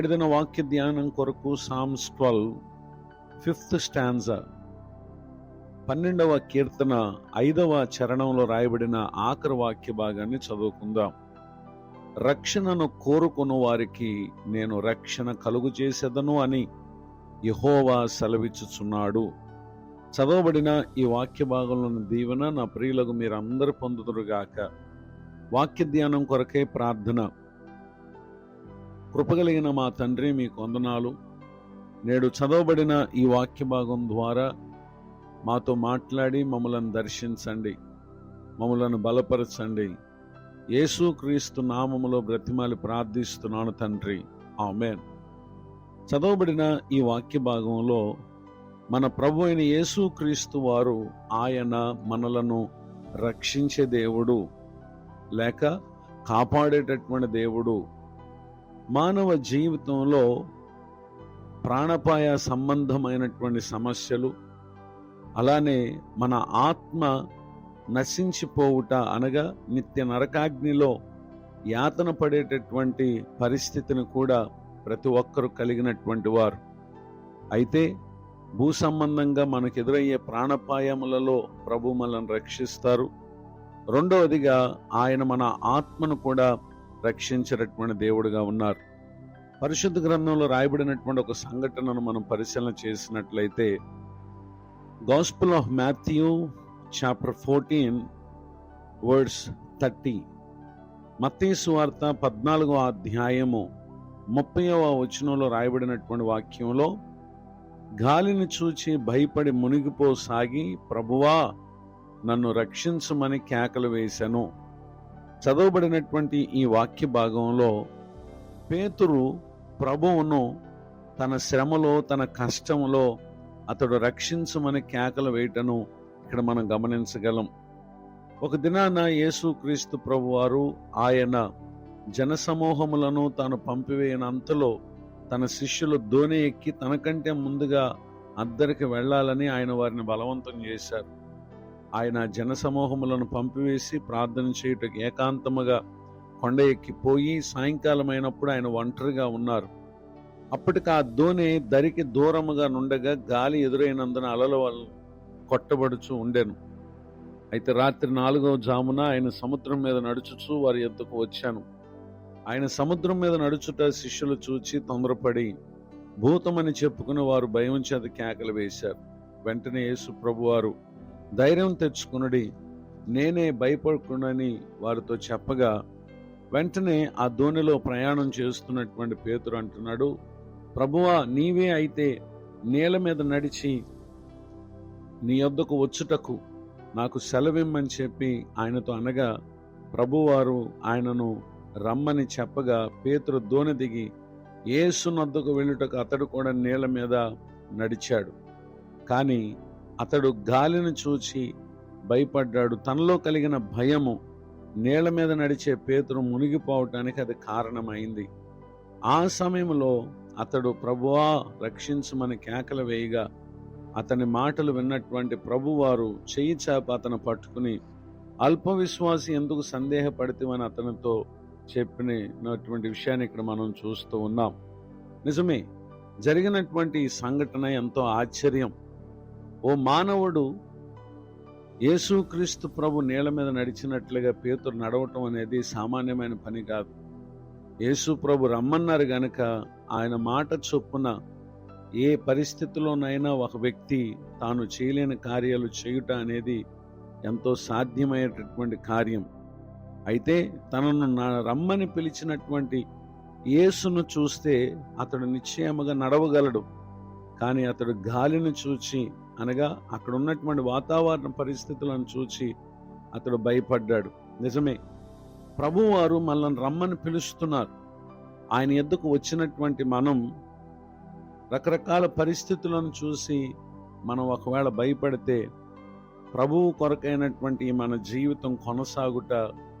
ఏదైనా వాక్య ధ్యానం కొరకు సామ్స్ 12 5th స్టాంజా 12వ కీర్తన 5వ చరణంలో రాయబడిన ఆఖరి వాక్య భాగాన్ని చదువుకుందాం. రక్షణను కోరుకున్న వారికి నేను రక్షణ కలుగు చేసేదను అని యెహోవా సెలవిచ్చుచున్నాడు. చదవబడిన ఈ వాక్య భాగంలోని దీవెన నా ప్రియులకు మీరందరూ పొందుదురుగాక. వాక్య ధ్యానం కొరకే ప్రార్థన. కృపగలిగిన మా తండ్రి, మీకు వందనాలు. నేడు చదవబడిన ఈ వాక్య భాగం ద్వారా మాతో మాట్లాడి మమ్మలను దర్శించండి, మమ్మలను బలపరచండి. యేసుక్రీస్తు నామములో బ్రతిమాలి ప్రార్థిస్తున్నాను తండ్రి, ఆమేన్. చదవబడిన ఈ వాక్య భాగంలో మన ప్రభు అయిన యేసుక్రీస్తు వారు ఆయన మనలను రక్షించే దేవుడు లేక కాపాడేటటువంటి దేవుడు. మానవ జీవితంలో ప్రాణపాయ సంబంధమైనటువంటి సమస్యలు, అలానే మన ఆత్మ నశించిపోవుట అనగా నిత్య నరకాగ్నిలో యాతన పడేటటువంటి పరిస్థితిని కూడా ప్రతి ఒక్కరూ కలిగినటువంటి వారు. అయితే భూ సంబంధంగా మనకు ఎదురయ్యే ప్రాణపాయములలో ప్రభు మనల్ని రక్షిస్తారు. రెండవదిగా ఆయన మన ఆత్మను కూడా రక్షించేటటువంటి దేవుడుగా ఉన్నారు. పరిశుద్ధ గ్రంథంలో రాయబడినటువంటి ఒక సంఘటనను మనం పరిశీలన చేసినట్లయితే gospel of Matthew chapter 14 words 30, మత్తయి సువార్త 14వ అధ్యాయము 30వ వచనంలో రాయబడినటువంటి వాక్యంలో గాలిని చూచి భయపడి మునిగిపోసాగి ప్రభువా నన్ను రక్షించమని కేకలు వేశాను. చదవబడినటువంటి ఈ వాక్య భాగంలో పేతురు ప్రభువును తన శ్రమలో, తన కష్టంలో అతడు రక్షించమని కేకలు వేయటను ఇక్కడ మనం గమనించగలం. ఒక దినాన యేసుక్రీస్తు ప్రభువారు ఆయన జనసమూహములను తాను పంపివేయనంతలో తన శిష్యులు దోణి ఎక్కి తనకంటే ముందుగా అద్దరికి వెళ్లాలని ఆయన వారిని బలవంతం చేశారు. ఆయన జనసమూహములను పంపివేసి ప్రార్థన చేయుటకు ఏకాంతముగా కొండ ఎక్కిపోయి సాయంకాలం అయినప్పుడు ఆయన ఒంటరిగా ఉన్నారు. అప్పటికి ఆ దోణి దరికి దూరముగా నుండగా గాలి ఎదురైనందున అలల వల్ల కొట్టబడుచు ఉండెను. అయితే రాత్రి 4వ జామున ఆయన సముద్రం మీద నడుచుచు వారి యొద్దకు వచ్చాను. ఆయన సముద్రం మీద నడుచుట శిష్యులు చూచి తొందరపడి భూతమని చెప్పుకుని వారు భయం చేత కేకలు వేశారు. వెంటనే యేసు ప్రభువారు ధైర్యం తెచ్చుకునుడి, నేనే, భయపడకుండాని వారితో చెప్పగా వెంటనే ఆ దోణిలో ప్రయాణం చేస్తున్నటువంటి పేతురు అంటున్నాడు, ప్రభువా నీవే అయితే నేల మీద నడిచి నీ యొద్దకు వచ్చుటకు నాకు సెలవిమ్మని చెప్పి ఆయనతో అనగా ప్రభువారు ఆయనను రమ్మని చెప్పగా పేతురు దోణి దిగి యేసు నొద్దకు వెళ్ళుటకు అతడు కూడా నేల మీద నడిచాడు. కానీ అతడు గాలిని చూచి భయపడ్డాడు. తనలో కలిగిన భయము నేల మీద నడిచే పేతురు మునిగిపోవటానికి అది కారణమైంది. ఆ సమయంలో అతడు ప్రభువా రక్షించమని కేకలు వేయగా అతని మాటలు విన్నటువంటి ప్రభువారు చెయ్యి చాప అతను పట్టుకుని అల్ప విశ్వాసి ఎందుకు సందేహపడితేవని అతనితో చెప్పినటువంటి విషయాన్ని ఇక్కడ మనం చూస్తూ ఉన్నాం. నిజమే, జరిగినటువంటి ఈ సంఘటన ఎంతో ఆశ్చర్యం. ఓ మానవుడు యేసుక్రీస్తు ప్రభు నేల మీద నడిచినట్లుగా పేతురు నడవటం అనేది సామాన్యమైన పని కాదు. యేసు ప్రభు రమ్మన్నారు గనక ఆయన మాట చొప్పున ఏ పరిస్థితిలోనైనా ఒక వ్యక్తి తాను చేయలేని కార్యాలు చేయుట అనేది ఎంతో సాధ్యమయ్యేటటువంటి కార్యం. అయితే తనను రమ్మని పిలిచినటువంటి యేసును చూస్తే అతడు నిశ్చయముగా నడవగలడు. కానీ అతడు గాలిని చూచి అనగా అక్కడ ఉన్నటువంటి వాతావరణ పరిస్థితులను చూచి అతడు భయపడ్డాడు. నిజమే, ప్రభువారు మనల్ని రమ్మని పిలుస్తున్నారు. ఆయన యొద్దకు వచ్చినటువంటి మనం రకరకాల పరిస్థితులను చూసి మనం ఒకవేళ భయపడితే ప్రభువు కొరకైనటువంటి మన జీవితం కొనసాగుట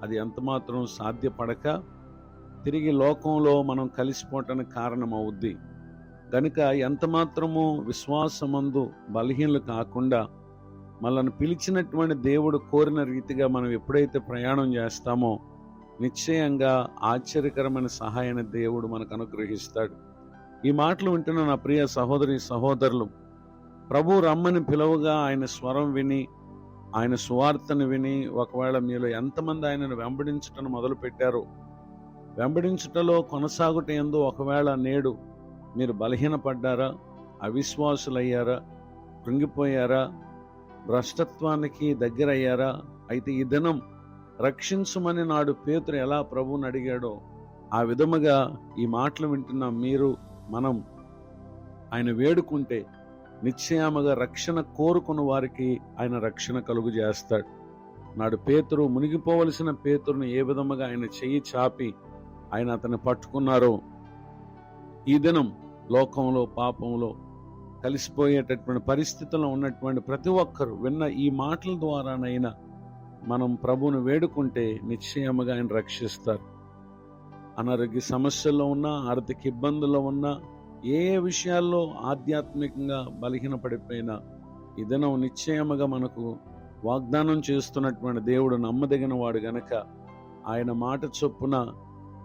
అది ఎంతమాత్రం సాధ్యపడక తిరిగి లోకంలో మనం కలిసిపోవటానికి కారణమవుద్ది. గనుక ఎంతమాత్రము విశ్వాసమందు బలహీనలు కాకుండా మనల్ని పిలిచినటువంటి దేవుడు కోరిన రీతిగా మనం ఎప్పుడైతే ప్రయాణం చేస్తామో నిశ్చయంగా ఆశ్చర్యకరమైన సహాయాన్ని దేవుడు మనకు అనుగ్రహిస్తాడు. ఈ మాటలు వింటున్న నా ప్రియ సహోదరి సహోదరులు, ప్రభు రమ్మని పిలువగా ఆయన స్వరం విని, ఆయన సువార్తను విని, ఒకవేళ మీలో ఎంతమంది ఆయనను వెంబడించటం మొదలు పెట్టారో, వెంబడించుటలో కొనసాగుట యందు ఒకవేళ నేడు మీరు బలహీనపడ్డారా, అవిశ్వాసులయ్యారా, కృంగిపోయారా, భ్రష్టత్వానికి దగ్గరయ్యారా? అయితే ఈ దినం రక్షించమని నాడు పేతురు ఎలా ప్రభువుని అడిగాడో ఆ విధముగా ఈ మాటలు వింటున్న మీరు, మనం ఆయన వేడుకుంటే నిశ్చయముగా రక్షణ కోరుకున్న వారికి ఆయన రక్షణ కలుగు చేస్తాడు. నాడు పేతురు, మునిగిపోవలసిన పేతురుని ఏ విధముగా ఆయన చెయ్యి చాపి ఆయన అతన్ని పట్టుకున్నారో, ఈ దినం లోకంలో పాపంలో కలిసిపోయేటటువంటి పరిస్థితుల్లో ఉన్నటువంటి ప్రతి ఒక్కరూ విన్న ఈ మాటల ద్వారానైనా మనం ప్రభువును వేడుకుంటే నిశ్చయముగా ఆయన రక్షిస్తారు. అనారోగ్య సమస్యల్లో ఉన్నా, ఆర్థిక ఇబ్బందుల్లో ఉన్నా, ఏ విషయాల్లో ఆధ్యాత్మికంగా బలహీనపడిపోయినా ఈ దినం నిశ్చయముగా మనకు వాగ్దానం చేస్తున్నటువంటి దేవుడు నమ్మదగిన వాడు గనక ఆయన మాట చొప్పున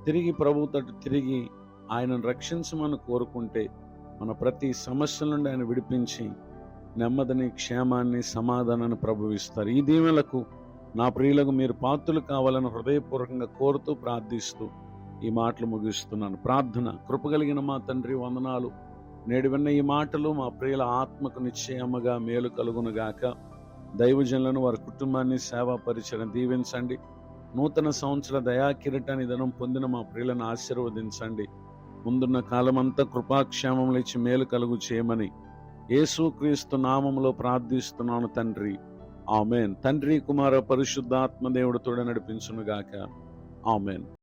తిరిగి ప్రభు తట్టు తిరిగి ఆయనను రక్షించమని కోరుకుంటే మన ప్రతి సమస్యల నుండి ఆయన విడిపించి నెమ్మదిని, క్షేమాన్ని, సమాధానాన్ని ప్రభువిస్తారు. ఈ దీవెనలకు నా ప్రియులకు మీరు పాత్రులు కావాలని హృదయపూర్వకంగా కోరుతూ ప్రార్థిస్తూ ఈ మాటలు ముగిస్తున్నాను. ప్రార్థన. కృపగలిగిన మా తండ్రి, వందనాలు. నేడు విన్న ఈ మాటలు మా ప్రియుల ఆత్మకు నిశ్చయముగా మేలు కలుగునుగాక. దైవజనులను, వారి కుటుంబాన్ని, సేవా పరిచయం దీవించండి. నూతన సంవత్సర దయాకిరీటాన్ని దినం పొందిన మా ప్రియులను ఆశీర్వదించండి. ముందున్న కాలమంతా కృపాక్షేమములు ఇచ్చి మేలు కలుగు చేయమని యేసుక్రీస్తు నామములో ప్రార్థిస్తున్నాను తండ్రి. ఆమెన్. తండ్రి, కుమార, పరిశుద్ధాత్మ దేవుడు తోడ నడిపించునుగాక. ఆమెన్.